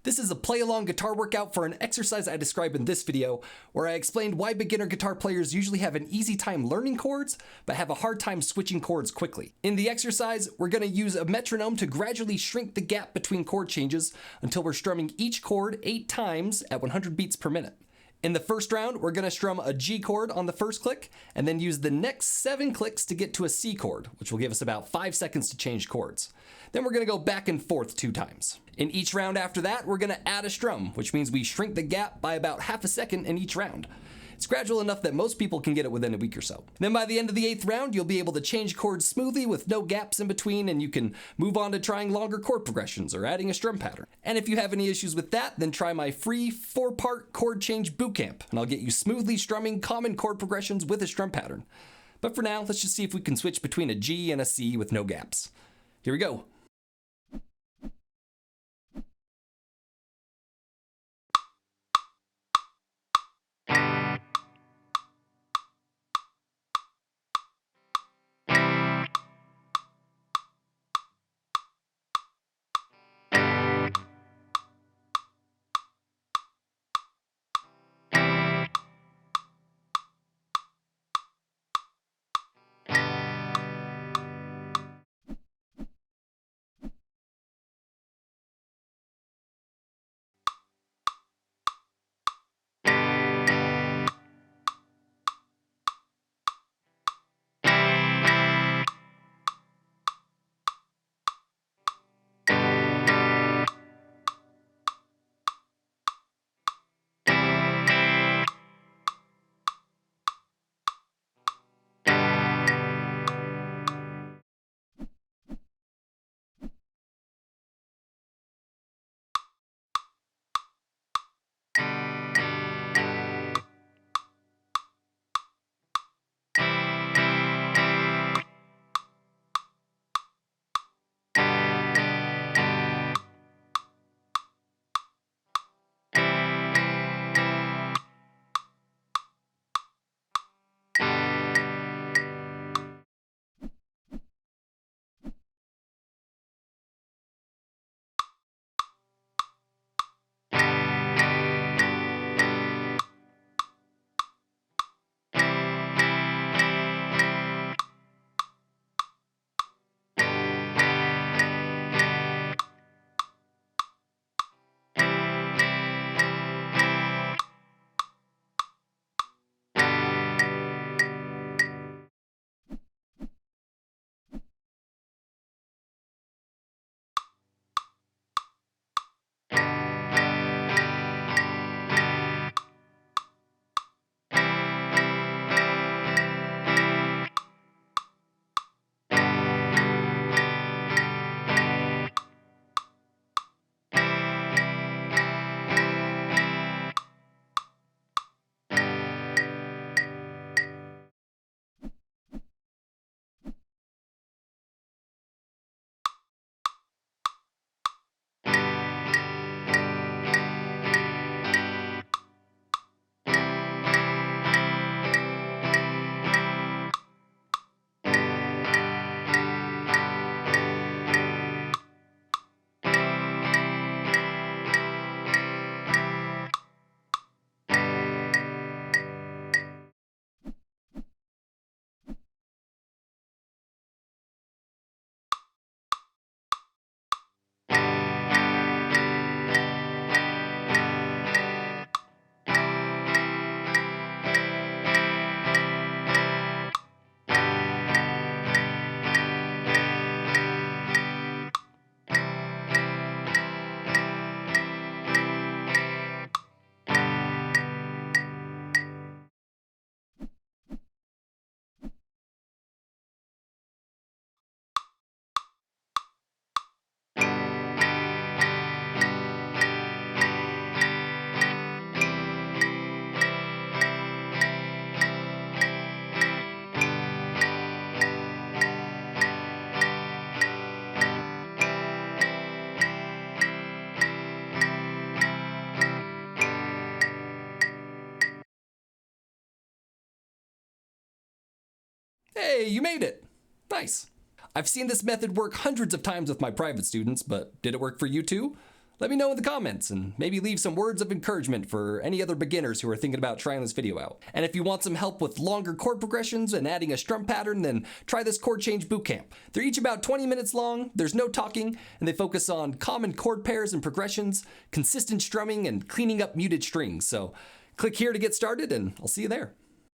This is a play-along guitar workout for an exercise I describe in this video, where I explained why beginner guitar players usually have an easy time learning chords, but have a hard time switching chords quickly. In the exercise, we're going to use a metronome to gradually shrink the gap between chord changes until we're strumming each chord 8 times at 100 beats per minute. In the first round, we're going to strum a G chord on the first click, and then use the next 7 clicks to get to a C chord, which will give us about 5 seconds to change chords. Then we're going to go back and forth 2 times. In each round after that, we're going to add a strum, which means we shrink the gap by about half a second in each round. It's gradual enough that most people can get it within a week or so. Then by the end of the 8th round, you'll be able to change chords smoothly with no gaps in between, and you can move on to trying longer chord progressions or adding a strum pattern. And if you have any issues with that, then try my free 4-part chord change bootcamp, and I'll get you smoothly strumming common chord progressions with a strum pattern. But for now, let's just see if we can switch between a G and a C with no gaps. Here we go. Hey, you made it! Nice. I've seen this method work hundreds of times with my private students, but did it work for you too? Let me know in the comments and maybe leave some words of encouragement for any other beginners who are thinking about trying this video out. And if you want some help with longer chord progressions and adding a strum pattern, then try this chord change bootcamp. They're each about 20 minutes long, there's no talking, and they focus on common chord pairs and progressions, consistent strumming, and cleaning up muted strings. So click here to get started, and I'll see you there.